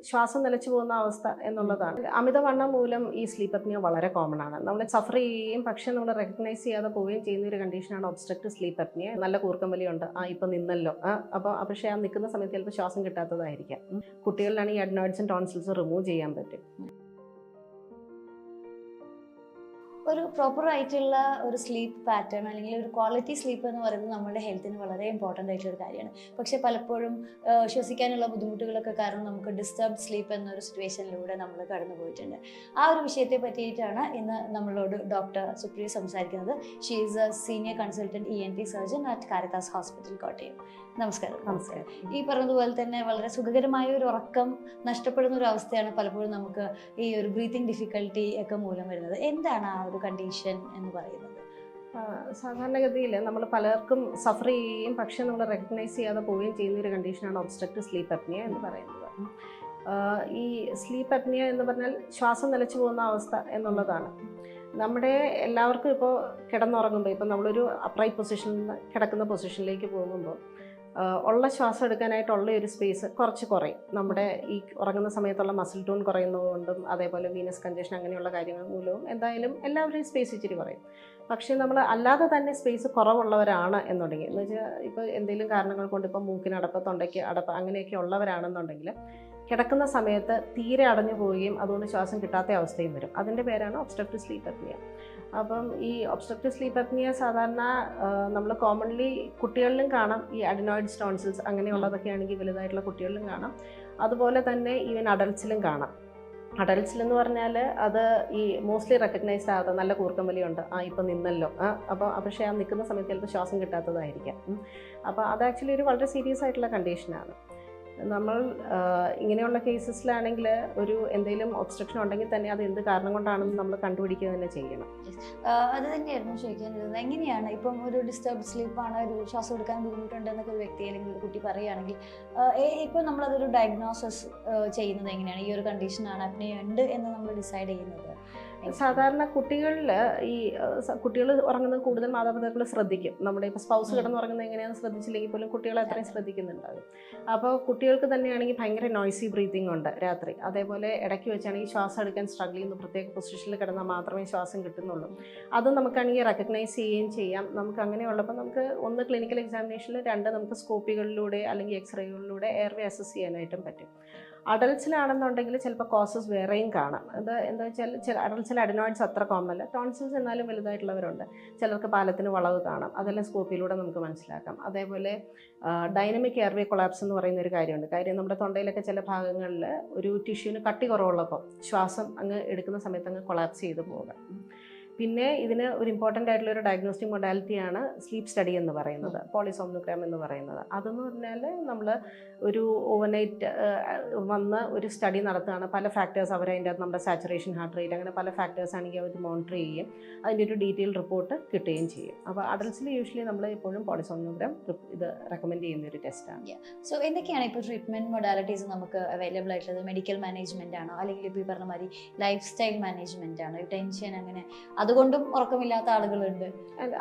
ശ്വാസം നിലച്ചു പോകുന്ന അവസ്ഥ എന്നുള്ളതാണ്. അമിതവണ്ണം മൂലം ഈ സ്ലീപ്പ് അപ്നിയ വളരെ കോമൺ ആണ്. നമ്മൾ സഫർ ചെയ്യുകയും പക്ഷേ നമ്മൾ റെക്കഗ്നൈസ് ചെയ്യാതെ പോവുകയും ചെയ്യുന്ന ഒരു കണ്ടീഷനാണ് ഒബ്സ്ട്രക്റ്റീവ് സ്ലീപ്പ് അപ്നിയ. നല്ല കൂർക്കം വലിയുണ്ട്, ഇപ്പം നിന്നല്ലോ, അപ്പോൾ പക്ഷേ ആ നിൽക്കുന്ന സമയത്ത് ചിലപ്പോൾ ശ്വാസം കിട്ടാത്തതായിരിക്കാം. കുട്ടികളിലാണ് ഈ അഡ്നോയിഡ്സും ടോൺസിൽസും റിമൂവ് ചെയ്യാൻ പറ്റും. ഒരു പ്രോപ്പറായിട്ടുള്ള ഒരു സ്ലീപ്പ് പാറ്റേൺ അല്ലെങ്കിൽ ഒരു ക്വാളിറ്റി സ്ലീപ്പ് എന്ന് പറയുന്നത് നമ്മുടെ ഹെൽത്തിന് വളരെ ഇമ്പോർട്ടൻ്റ് ആയിട്ടുള്ള ഒരു കാര്യമാണ്. പക്ഷേ പലപ്പോഴും ശ്വസിക്കാനുള്ള ബുദ്ധിമുട്ടുകളൊക്കെ കാരണം നമുക്ക് ഡിസ്റ്റർബ്ഡ് സ്ലീപ്പ് എന്നൊരു സിറ്റുവേഷനിലൂടെ നമ്മൾ കടന്നു പോയിട്ടുണ്ട്. ആ ഒരു വിഷയത്തെ പറ്റിയിട്ടാണ് ഇന്ന് നമ്മളോട് ഡോക്ടർ സുപ്രിയ സംസാരിക്കുന്നത്. She is A senior consultant ENT surgeon at Caritas hospital, Kottayam. നമസ്കാരം. നമസ്കാരം. ഈ പറഞ്ഞതുപോലെ തന്നെ വളരെ സുഖകരമായ ഒരു ഉറക്കം നഷ്ടപ്പെടുന്ന ഒരു അവസ്ഥയാണ് പലപ്പോഴും നമുക്ക് ഈ ഒരു ബ്രീത്തിങ് ഡിഫിക്കൽട്ടി ഒക്കെ മൂലം വരുന്നത്. എന്താണ് ആ ഒരു കണ്ടീഷൻ എന്ന് പറയുന്നത്? സാധാരണഗതിയിൽ നമ്മൾ പലർക്കും സഫർ ചെയ്യുകയും പക്ഷേ നമ്മൾ റെക്കഗ്നൈസ് ചെയ്യാതെ പോവുകയും ചെയ്യുന്ന ഒരു കണ്ടീഷനാണ് ഒബ്സ്ട്രക്റ്റീവ് സ്ലീപ്പ് അപ്നിയ എന്ന് പറയുന്നത്. ഈ സ്ലീപ്പ് അപ്നിയ എന്ന് പറഞ്ഞാൽ ശ്വാസം നിലച്ചു പോകുന്ന അവസ്ഥ എന്നുള്ളതാണ്. നമ്മുടെ എല്ലാവർക്കും ഇപ്പോൾ കിടന്നുറങ്ങുമ്പോൾ, ഇപ്പോൾ നമ്മളൊരു അപ്രൈറ്റ് പൊസിഷനിൽ നിന്ന് കിടക്കുന്ന പൊസിഷനിലേക്ക് പോകുമ്പോൾ ഉള്ള ശ്വാസം എടുക്കാനായിട്ടുള്ള ഒരു സ്പേസ് കുറച്ച് കുറയും. നമ്മുടെ ഈ ഉറങ്ങുന്ന സമയത്തുള്ള മസിൽ ടോൺ കുറയുന്നതുകൊണ്ടും അതേപോലെ വീനസ് കഞ്ചഷൻ അങ്ങനെയുള്ള കാര്യങ്ങൾ മൂലവും എന്തായാലും എല്ലാവരുടെയും സ്പേസ് ഇച്ചിരി കുറയും. പക്ഷേ നമ്മൾ അല്ലാതെ തന്നെ സ്പേസ് കുറവുള്ളവരാണ് എന്നുണ്ടെങ്കിൽ, എന്ന് വെച്ചാൽ ഇപ്പോൾ എന്തെങ്കിലും കാരണങ്ങൾ കൊണ്ട് ഇപ്പോൾ മൂക്കിനടപ്പ്, തൊണ്ടയ്ക്ക് അടപ്പ് അങ്ങനെയൊക്കെ ഉള്ളവരാണെന്നുണ്ടെങ്കിൽ കിടക്കുന്ന സമയത്ത് തീരെ അടഞ്ഞു പോവുകയും അതുകൊണ്ട് ശ്വാസം കിട്ടാത്ത അവസ്ഥയും വരും. അതിൻ്റെ പേരാണ് ഒബ്സ്ട്രക്റ്റീവ് സ്ലീപ്പ് അപ്നിയ. അപ്പം ഈ ഒബ്സ്ട്രക്റ്റീവ് സ്ലീപ്പ് അപ്നിയ സാധാരണ നമ്മൾ കോമൺലി കുട്ടികളിലും കാണാം. ഈ അഡിനോയിഡ്സ് ടോൺസിൽസ് അങ്ങനെയുള്ളതൊക്കെ ആണെങ്കിൽ വലുതായിട്ടുള്ള കുട്ടികളിലും കാണാം. അതുപോലെ തന്നെ ഈവൻ അഡൾട്ട്സിലും കാണാം. അഡൾട്ട്സിലെന്ന് പറഞ്ഞാൽ അത് ഈ മോസ്റ്റ്ലി റെക്കഗ്നൈസ്ഡ് ആകാത്ത നല്ല കൂർക്കം വലിയുണ്ട്, ഇപ്പം നിന്നല്ലോ, അപ്പോൾ പക്ഷേ ആ നിൽക്കുന്ന സമയത്ത് ചിലപ്പോൾ ശ്വാസം കിട്ടാത്തതായിരിക്കാം. അപ്പോൾ അത് ആക്ച്വലി ഒരു വളരെ സീരിയസ് ആയിട്ടുള്ള കണ്ടീഷനാണ്. നമ്മൾ ഇങ്ങനെയുള്ള കേസസിലാണെങ്കിൽ ഒരു എന്തെങ്കിലും ഒബ്സ്ട്രക്ഷൻ ഉണ്ടെങ്കിൽ തന്നെ അത് എന്ത് കാരണം കൊണ്ടാണെന്ന് നമ്മൾ കണ്ടുപിടിക്കുക തന്നെ ചെയ്യണം. അത് തന്നെയായിരുന്നു ചോദിക്കാനിരുന്നത്. എങ്ങനെയാണ് ഇപ്പം ഒരു ഡിസ്റ്റർബ്ഡ് സ്ലീപ്പാണ്, ഒരു ശ്വാസം എടുക്കാൻ ബുദ്ധിമുട്ടുണ്ടെന്നൊക്കെ ഒരു വ്യക്തി അല്ലെങ്കിൽ ഒരു കുട്ടി പറയുകയാണെങ്കിൽ ഇപ്പോൾ നമ്മളതൊരു ഡയഗ്നോസിസ് ചെയ്യുന്നത് എങ്ങനെയാണ്? ഈ ഒരു കണ്ടീഷനാണ്, അപ്നിയ ഉണ്ട് എന്ന് നമ്മൾ ഡിസൈഡ് ചെയ്യുന്നത്? സാധാരണ കുട്ടികളിൽ ഈ കുട്ടികൾ ഉറങ്ങുന്നത് കൂടുതൽ മാതാപിതാക്കൾ ശ്രദ്ധിക്കും. നമ്മുടെ ഇപ്പോൾ സ്പൗസ് കിടന്നുറങ്ങുന്നത് എങ്ങനെയാണെന്ന് ശ്രദ്ധിച്ചില്ലെങ്കിൽ പോലും കുട്ടികൾ അത്രയും ശ്രദ്ധിക്കുന്നുണ്ടാകും. അപ്പോൾ കുട്ടികൾക്ക് തന്നെയാണെങ്കിൽ ഭയങ്കര നോയ്സി ബ്രീത്തിങ് ഉണ്ട് രാത്രി. അതേപോലെ ഇടയ്ക്ക് വെച്ചാണെങ്കിൽ ശ്വാസം എടുക്കാൻ സ്ട്രഗിൾ ചെയ്യുന്ന പ്രത്യേക പൊസിഷനിൽ കിടന്നാൽ മാത്രമേ ശ്വാസം കിട്ടുന്നുള്ളൂ. അത് നമുക്കാണെങ്കിൽ റെക്കഗ്നൈസ് ചെയ്യുകയും ചെയ്യാം. നമുക്ക് അങ്ങനെയുള്ളപ്പോൾ നമുക്ക് ഒന്ന് ക്ലിനിക്കൽ എക്സാമിനേഷനിൽ, രണ്ട് നമുക്ക് സ്കോപ്പികളിലൂടെ അല്ലെങ്കിൽ എക്സ്റേകളിലൂടെ എയർവേ അസസ് ചെയ്യാനായിട്ടും പറ്റും. അഡൾട്ട്സിലാണെന്നുണ്ടെങ്കിൽ ചിലപ്പോൾ കോസസ് വേറെയും കാണാം. അത് എന്താ വെച്ചാൽ ചില അഡൾട്ട്സിൽ അഡിനോയിഡ്സ് അത്ര കോമൺ അല്ല. ടോൺസിൽസ് എന്നാലും വലുതായിട്ടുള്ളവരുണ്ട്. ചിലർക്ക് പാലത്തിന് വളവ് കാണാം. അതെല്ലാം സ്കോപ്പിലൂടെ നമുക്ക് മനസ്സിലാക്കാം. അതേപോലെ ഡൈനമിക് എയർവേ കൊളാപ്സ് എന്ന് പറയുന്ന ഒരു കാര്യമുണ്ട്. കാര്യം നമ്മുടെ തൊണ്ടയിലൊക്കെ ചില ഭാഗങ്ങളിൽ ഒരു ടിഷ്യൂവിന് കട്ടി കുറവുള്ളപ്പോൾ ശ്വാസം അങ്ങ് എടുക്കുന്ന സമയത്ത് അങ്ങ് കൊളാപ്സ് ചെയ്ത് പോകാം. പിന്നെ ഇതിന് ഒരു ഇമ്പോർട്ടൻ്റ് ആയിട്ടുള്ളൊരു ഡയഗ്നോസ്റ്റിക് മൊഡാലിറ്റിയാണ് സ്ലീപ്പ് സ്റ്റഡി എന്ന് പറയുന്നത്, പോളിസോംനോഗ്രാം എന്ന് പറയുന്നത്. അതെന്ന് പറഞ്ഞാൽ നമ്മൾ ഒരു ഓവർനൈറ്റ് വന്ന് ഒരു സ്റ്റഡി നടത്തുകയാണ്. പല ഫാക്ടേഴ്സ് അവരതിൻ്റെ അകത്ത് നമ്മുടെ സാച്ചുറേഷൻ, ഹാർട്ട് റേറ്റ്, അങ്ങനെ പല ഫാക്ടേഴ്സ് ആണെങ്കിൽ അവർ മോണിറ്റർ ചെയ്യുകയും അതിൻ്റെ ഒരു ഡീറ്റെയിൽ റിപ്പോർട്ട് കിട്ടുകയും ചെയ്യും. അപ്പോൾ അഡൾട്ട്സിൽ യൂഷ്വലി നമ്മൾ എപ്പോഴും പോളിസോംനോഗ്രാം ഇത് റെക്കമെൻഡ് ചെയ്യുന്ന ഒരു ടെസ്റ്റാണ്. സോ എന്തൊക്കെയാണ് ഇപ്പോൾ ട്രീറ്റ്മെൻറ്റ് മൊഡാലിറ്റീസ് നമുക്ക് അവൈലബിൾ ആയിട്ടുള്ളത്? മെഡിക്കൽ മാനേജ്മെൻ്റ് ആണോ, അല്ലെങ്കിൽ ഇപ്പോൾ ഈ പറഞ്ഞ മാതിരി ലൈഫ് സ്റ്റൈൽ മാനേജ്മെൻ്റ് ആണോ? ടെൻഷൻ അങ്ങനെ അതുകൊണ്ടും ഉറക്കമില്ലാത്ത ആളുകളുണ്ട്.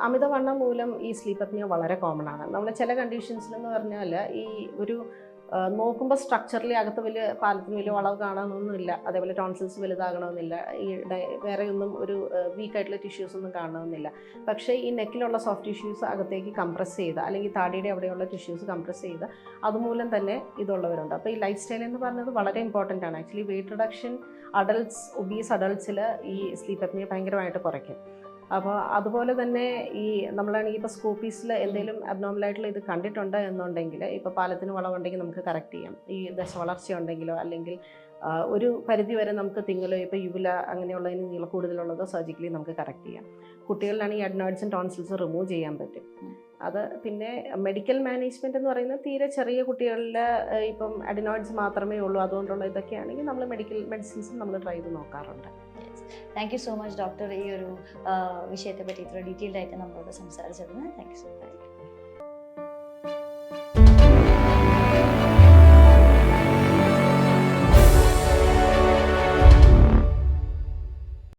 അമിതവണ്ണം മൂലം ഈ സ്ലീപ്പ് അപ്നിയ വളരെ കോമൺ ആണ്. നമ്മൾ ചില കണ്ടീഷൻസിലെന്ന് പറഞ്ഞാൽ ഈ ഒരു നോക്കുമ്പോൾ സ്ട്രക്ചറലി അകത്ത് വലിയ പാലത്തിന് വലിയ വളവ് കാണണമെന്നൊന്നുമില്ല. അതേപോലെ ടോൺസിൽസ് വലുതാകണമെന്നില്ല. ഈ വേറെ ഒന്നും ഒരു വീക്കായിട്ടുള്ള ടിഷ്യൂസ് ഒന്നും കാണണമെന്നില്ല. പക്ഷേ ഈ നെക്കിലുള്ള സോഫ്റ്റ് ടിഷ്യൂസ് അകത്തേക്ക് കംപ്രസ് ചെയ്ത്, അല്ലെങ്കിൽ താടിയുടെ അവിടെയുള്ള ടിഷ്യൂസ് കംപ്രസ് ചെയ്ത് അതുമൂലം തന്നെ ഇതുള്ളവരുണ്ട്. അപ്പോൾ ഈ ലൈഫ് സ്റ്റൈൽ എന്ന് പറയുന്നത് വളരെ ഇമ്പോർട്ടൻ്റ് ആണ്. Actually weight reduction adults, obese അഡൾട്ട്സിൽ ഈ സ്ലീപ്പ് അപ്നിയ ഭയങ്കരമായിട്ട് കുറയ്ക്കും. അപ്പോൾ അതുപോലെ തന്നെ ഈ നമ്മളാണെങ്കിൽ ഇപ്പോൾ സ്കോപ്പീസിൽ എന്തെങ്കിലും അബ്നോർമലായിട്ടുള്ള ഇത് കണ്ടിട്ടുണ്ട് എന്നുണ്ടെങ്കിൽ, ഇപ്പോൾ പാലത്തിന് വളവുണ്ടെങ്കിൽ നമുക്ക് കറക്റ്റ് ചെയ്യാം. ഈ ദശവളർച്ച ഉണ്ടെങ്കിലോ അല്ലെങ്കിൽ ഒരു പരിധി വരെ നമുക്ക് തിങ്ങലോ ഇപ്പോൾ യുവില അങ്ങനെയുള്ളതിന് നീളം കൂടുതലുള്ളതോ സർജിക്കലി നമുക്ക് കറക്റ്റ് ചെയ്യാം. കുട്ടികളിലാണെങ്കിൽ അഡിനോയിഡ്സും ടോൺസിൽസും റിമൂവ് ചെയ്യാൻ പറ്റും. അത് പിന്നെ മെഡിക്കൽ മാനേജ്മെൻറ്റ് എന്ന് പറയുന്നത് തീരെ ചെറിയ കുട്ടികളിൽ ഇപ്പം അഡിനോയിഡ്സ് മാത്രമേ ഉള്ളൂ, അതുകൊണ്ടുള്ള ഇതൊക്കെ ആണെങ്കിൽ നമ്മൾ മെഡിക്കൽ മെഡിസിൻസും നമ്മൾ ട്രൈ ചെയ്ത് നോക്കാറുണ്ട്. Thank you so much doctor, ഈ ഒരു വിഷയത്തെ പറ്റി ഇത്ര ഡീറ്റെയിൽഡ് ആയിട്ട് നമ്മളോട് സംസാരിച്ചതിന് താങ്ക് യു സോ മച്ച്.